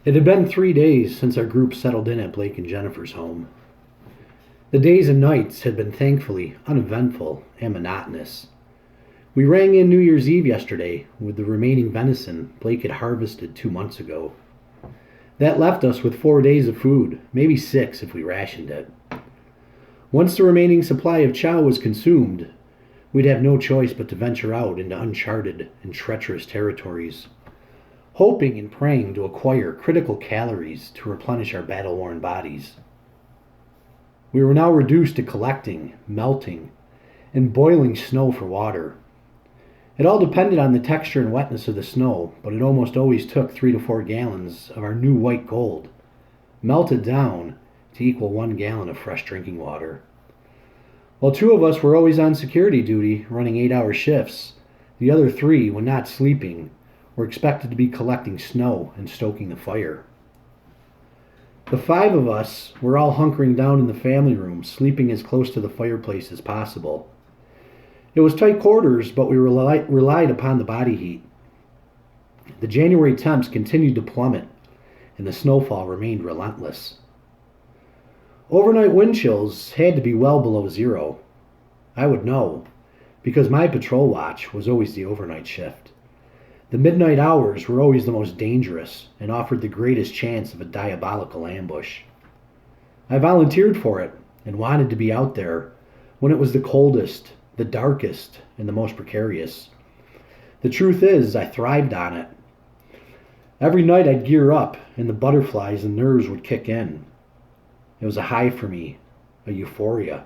It had been 3 days since our group settled in at Blake and Jennifer's home. The days and nights had been thankfully uneventful and monotonous. We rang in New Year's Eve yesterday with the remaining venison Blake had harvested 2 months ago. That left us with 4 days of food, maybe 6 if we rationed it. Once the remaining supply of chow was consumed, we'd have no choice but to venture out into uncharted and treacherous territories, hoping and praying to acquire critical calories to replenish our battle-worn bodies. We were now reduced to collecting, melting, and boiling snow for water. It all depended on the texture and wetness of the snow, but it almost always took 3 to 4 gallons of our new white gold, melted down to equal 1 gallon of fresh drinking water. While 2 of us were always on security duty, running 8-hour shifts, the other 3, when not sleeping, were expected to be collecting snow and stoking the fire. The 5 of us were all hunkering down in the family room, sleeping as close to the fireplace as possible. It was tight quarters, but we relied upon the body heat. The January temps continued to plummet, and the snowfall remained relentless. Overnight wind chills had to be well below zero. I would know, because my patrol watch was always the overnight shift. The midnight hours were always the most dangerous and offered the greatest chance of a diabolical ambush. I volunteered for it and wanted to be out there when it was the coldest, the darkest, and the most precarious. The truth is, I thrived on it. Every night I'd gear up and the butterflies and nerves would kick in. It was a high for me, a euphoria.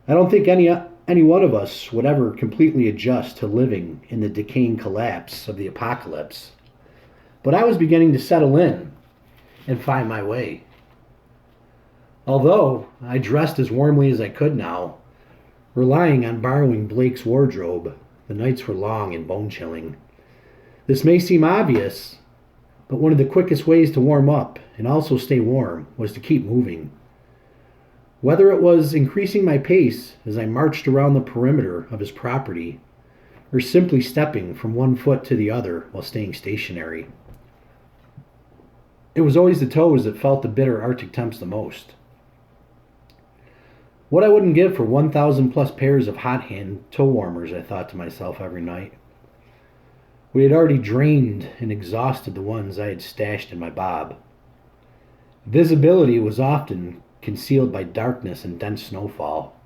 I don't think any one of us would ever completely adjust to living in the decaying collapse of the apocalypse, but I was beginning to settle in and find my way. Although I dressed as warmly as I could now, relying on borrowing Blake's wardrobe, the nights were long and bone-chilling. This may seem obvious, but one of the quickest ways to warm up and also stay warm was to keep moving. Whether it was increasing my pace as I marched around the perimeter of his property, or simply stepping from one foot to the other while staying stationary. It was always the toes that felt the bitter Arctic temps the most. What I wouldn't give for 1,000 plus pairs of hot hand toe warmers, I thought to myself every night. We had already drained and exhausted the ones I had stashed in my bob. Visibility was often concealed by darkness and dense snowfall.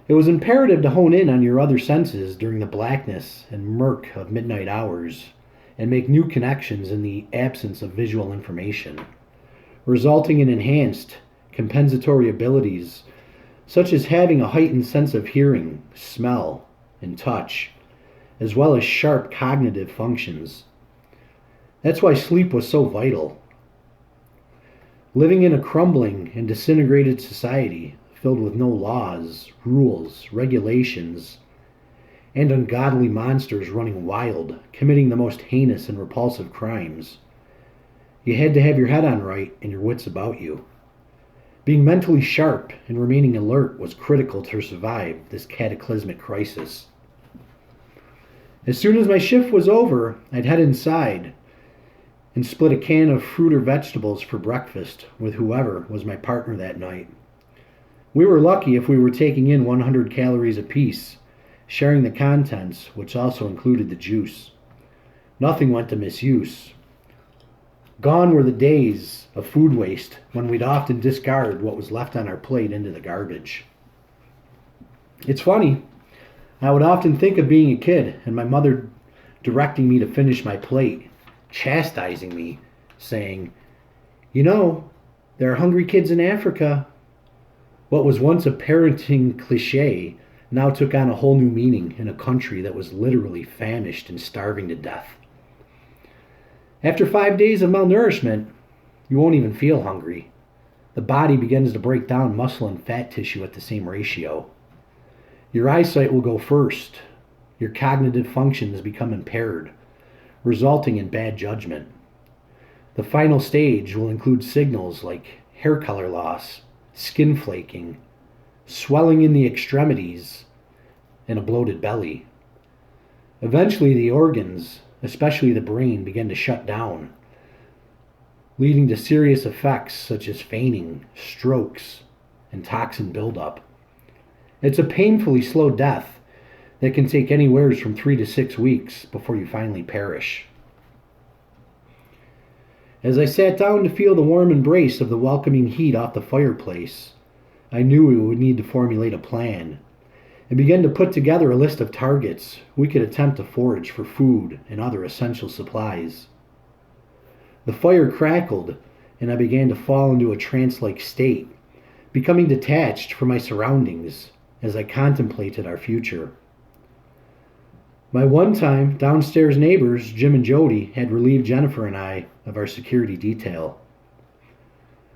It was imperative to hone in on your other senses during the blackness and murk of midnight hours and make new connections in the absence of visual information, resulting in enhanced compensatory abilities such as having a heightened sense of hearing, smell, and touch, as well as sharp cognitive functions. That's why sleep was so vital. Living in a crumbling and disintegrated society filled with no laws, rules, regulations, and ungodly monsters running wild, committing the most heinous and repulsive crimes, you had to have your head on right and your wits about you. Being mentally sharp and remaining alert was critical to survive this cataclysmic crisis. As soon as my shift was over, I'd head inside and split a can of fruit or vegetables for breakfast with whoever was my partner that night. We were lucky if we were taking in 100 calories apiece, sharing the contents, which also included the juice. Nothing went to misuse. Gone were the days of food waste when we'd often discard what was left on our plate into the garbage. It's funny, I would often think of being a kid and my mother directing me to finish my plate, chastising me, saying, "You know, there are hungry kids in Africa." What was once a parenting cliche now took on a whole new meaning in a country that was literally famished and starving to death. After 5 days of malnourishment, you won't even feel hungry. The body begins to break down muscle and fat tissue at the same ratio. Your eyesight will go first. Your cognitive functions become impaired, resulting in bad judgment. The final stage will include signals like hair color loss, skin flaking, swelling in the extremities, and a bloated belly. Eventually the organs, especially the brain, begin to shut down, leading to serious effects such as fainting, strokes, and toxin buildup. It's a painfully slow death that can take anywhere from 3 to 6 weeks before you finally perish. As I sat down to feel the warm embrace of the welcoming heat off the fireplace, I knew we would need to formulate a plan and began to put together a list of targets we could attempt to forage for food and other essential supplies. The fire crackled, and I began to fall into a trance-like state, becoming detached from my surroundings as I contemplated our future. My one-time downstairs neighbors, Jim and Jody, had relieved Jennifer and I of our security detail.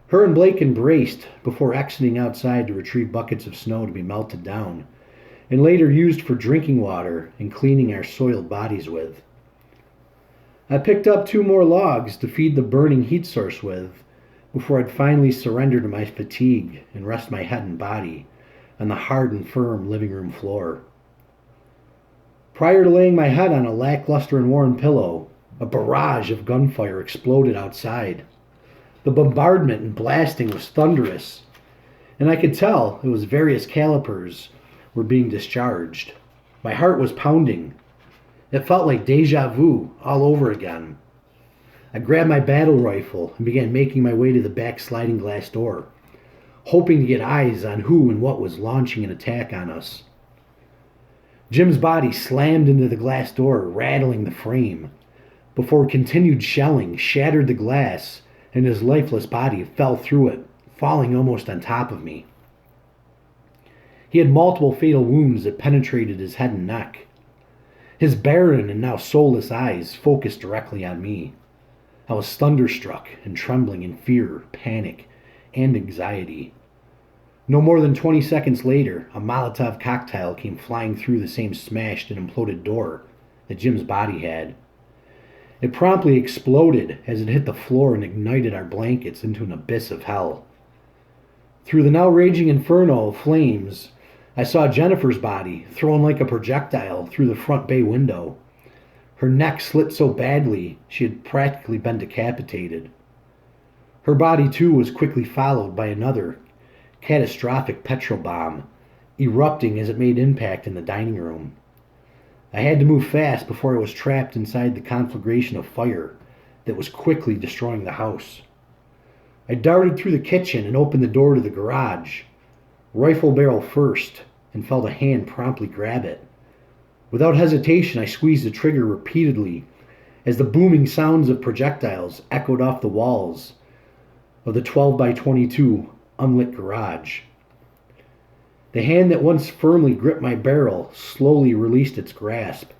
Her and Blake embraced before exiting outside to retrieve buckets of snow to be melted down, and later used for drinking water and cleaning our soiled bodies with. I picked up 2 more logs to feed the burning heat source with before I'd finally surrender to my fatigue and rest my head and body on the hard and firm living room floor. Prior to laying my head on a lackluster and worn pillow, a barrage of gunfire exploded outside. The bombardment and blasting was thunderous, and I could tell it was various calibers were being discharged. My heart was pounding. It felt like deja vu all over again. I grabbed my battle rifle and began making my way to the back sliding glass door, hoping to get eyes on who and what was launching an attack on us. Jim's body slammed into the glass door, rattling the frame, before continued shelling shattered the glass and his lifeless body fell through it, falling almost on top of me. He had multiple fatal wounds that penetrated his head and neck. His barren and now soulless eyes focused directly on me. I was thunderstruck and trembling in fear, panic, and anxiety. No more than 20 seconds later, a Molotov cocktail came flying through the same smashed and imploded door that Jim's body had. It promptly exploded as it hit the floor and ignited our blankets into an abyss of hell. Through the now raging inferno of flames, I saw Jennifer's body thrown like a projectile through the front bay window. Her neck slit so badly she had practically been decapitated. Her body too was quickly followed by another catastrophic petrol bomb, erupting as it made impact in the dining room. I had to move fast before I was trapped inside the conflagration of fire that was quickly destroying the house. I darted through the kitchen and opened the door to the garage, rifle barrel first, and felt a hand promptly grab it. Without hesitation, I squeezed the trigger repeatedly as the booming sounds of projectiles echoed off the walls of the 12 by 22 unlit garage. The hand that once firmly gripped my barrel slowly released its grasp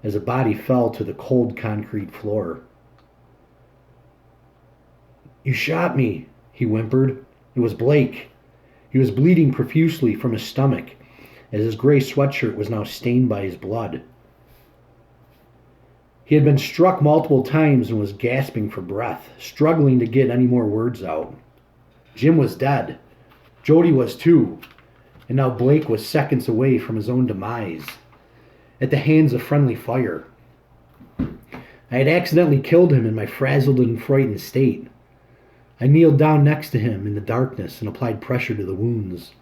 as the body fell to the cold concrete floor. "You shot me," he whimpered. It was Blake. He was bleeding profusely from his stomach as his gray sweatshirt was now stained by his blood. He had been struck multiple times and was gasping for breath, struggling to get any more words out. Jim was dead. Jody was too. And now Blake was seconds away from his own demise, at the hands of friendly fire. I had accidentally killed him in my frazzled and frightened state. I kneeled down next to him in the darkness and applied pressure to the wounds,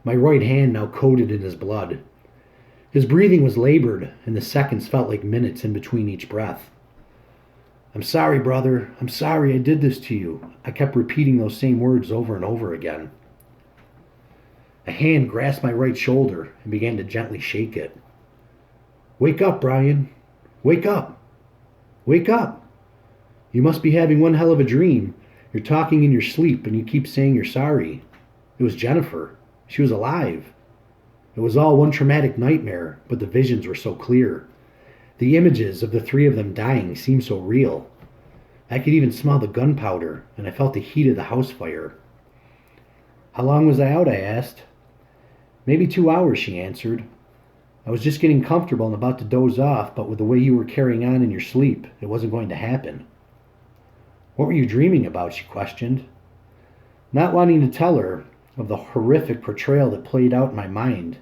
my right hand now coated in his blood. His breathing was labored, and the seconds felt like minutes in between each breath. "I'm sorry, brother. I'm sorry I did this to you." I kept repeating those same words over and over again. A hand grasped my right shoulder and began to gently shake it. "Wake up, Brian. Wake up. Wake up. You must be having one hell of a dream. You're talking in your sleep and you keep saying you're sorry. It was Jennifer. She was alive. It was all one traumatic nightmare, but the visions were so clear. The images of the 3 of them dying seemed so real. I could even smell the gunpowder, and I felt the heat of the house fire." "How long was I out?" I asked. "Maybe 2 hours," she answered. "I was just getting comfortable and about to doze off, but with the way you were carrying on in your sleep, it wasn't going to happen." "What were you dreaming about?" she questioned. Not wanting to tell her of the horrific portrayal that played out in my mind,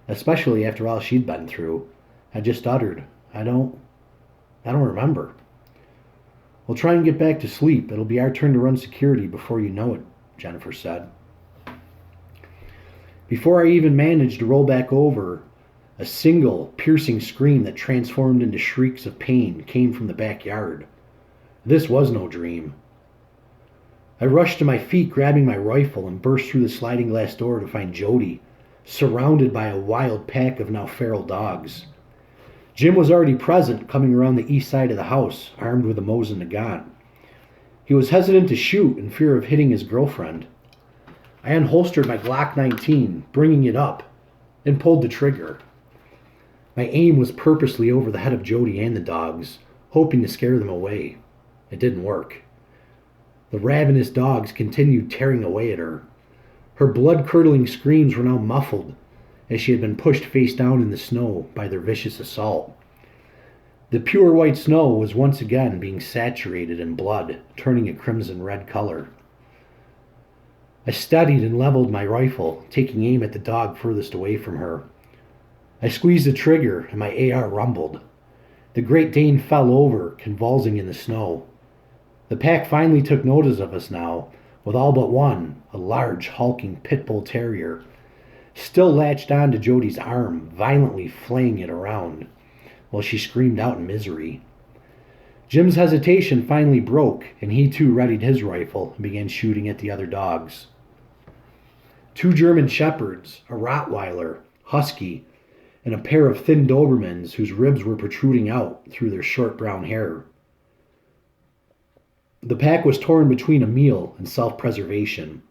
especially after all she'd been through, I just uttered, I don't remember." We'll try and get back to sleep. It'll be our turn to run security before you know it, Jennifer said. Before I even managed to roll back over, a single, piercing scream that transformed into shrieks of pain came from the backyard. This was no dream. I rushed to my feet, grabbing my rifle, and burst through the sliding glass door to find Jody, surrounded by a wild pack of now feral dogs. Jim was already present, coming around the east side of the house, armed with a Mosin Nagant. He was hesitant to shoot in fear of hitting his girlfriend. I unholstered my Glock 19, bringing it up, and pulled the trigger. My aim was purposely over the head of Jody and the dogs, hoping to scare them away. It didn't work. The ravenous dogs continued tearing away at her. Her blood-curdling screams were now muffled, as she had been pushed face down in the snow by their vicious assault. The pure white snow was once again being saturated in blood, turning a crimson-red color. I steadied and leveled my rifle, taking aim at the dog furthest away from her. I squeezed the trigger, and my AR rumbled. The Great Dane fell over, convulsing in the snow. The pack finally took notice of us now, with all but one, a large, hulking pit bull terrier, still latched onto Jody's arm, violently flaying it around, while she screamed out in misery. Jim's hesitation finally broke, and he too readied his rifle and began shooting at the other dogs. 2 German shepherds, a Rottweiler, husky, and a pair of thin Dobermans whose ribs were protruding out through their short brown hair. The pack was torn between a meal and self-preservation.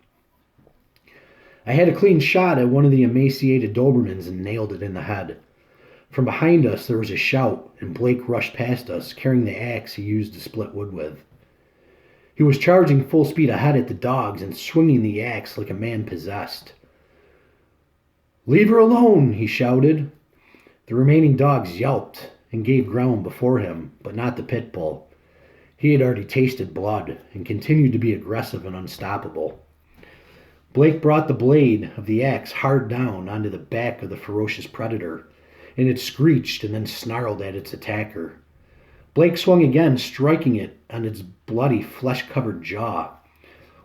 I had a clean shot at one of the emaciated Dobermans and nailed it in the head. From behind us there was a shout, and Blake rushed past us, carrying the axe he used to split wood with. He was charging full speed ahead at the dogs and swinging the axe like a man possessed. "Leave her alone," he shouted. The remaining dogs yelped and gave ground before him, but not the pit bull. He had already tasted blood and continued to be aggressive and unstoppable. Blake brought the blade of the axe hard down onto the back of the ferocious predator, and it screeched and then snarled at its attacker. Blake swung again, striking it on its bloody, flesh-covered jaw.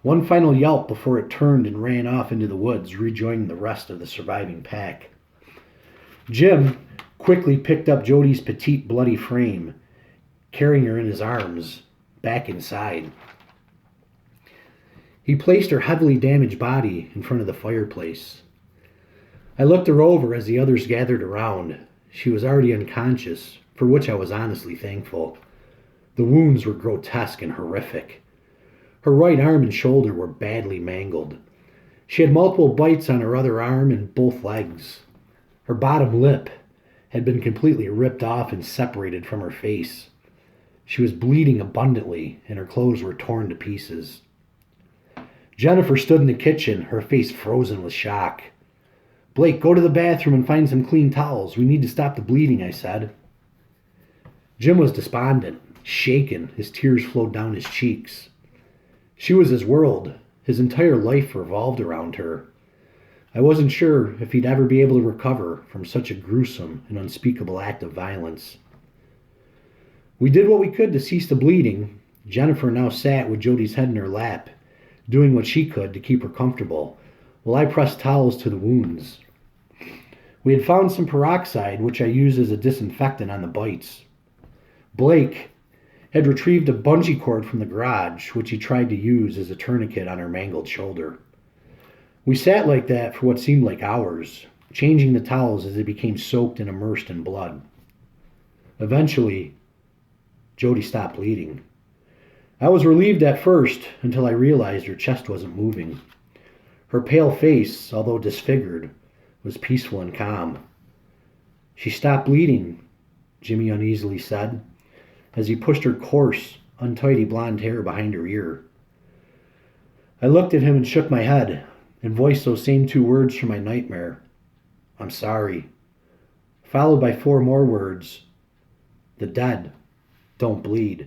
One final yelp before it turned and ran off into the woods, rejoining the rest of the surviving pack. Jim quickly picked up Jody's petite, bloody frame, carrying her in his arms, back inside. He placed her heavily damaged body in front of the fireplace. I looked her over as the others gathered around. She was already unconscious, for which I was honestly thankful. The wounds were grotesque and horrific. Her right arm and shoulder were badly mangled. She had multiple bites on her other arm and both legs. Her bottom lip had been completely ripped off and separated from her face. She was bleeding abundantly, and her clothes were torn to pieces. Jennifer stood in the kitchen, her face frozen with shock. "Blake, go to the bathroom and find some clean towels. We need to stop the bleeding," I said. Jim was despondent, shaken. His tears flowed down his cheeks. She was his world. His entire life revolved around her. I wasn't sure if he'd ever be able to recover from such a gruesome and unspeakable act of violence. We did what we could to cease the bleeding. Jennifer now sat with Jody's head in her lap, doing what she could to keep her comfortable, while I pressed towels to the wounds. We had found some peroxide, which I used as a disinfectant on the bites. Blake had retrieved a bungee cord from the garage, which he tried to use as a tourniquet on her mangled shoulder. We sat like that for what seemed like hours, changing the towels as they became soaked and immersed in blood. Eventually, Jody stopped bleeding. I was relieved at first until I realized her chest wasn't moving. Her pale face, although disfigured, was peaceful and calm. "She stopped bleeding," Jimmy uneasily said, as he pushed her coarse, untidy blonde hair behind her ear. I looked at him and shook my head, and voiced those same 2 words from my nightmare. "I'm sorry," followed by 4 more words. "The dead don't bleed."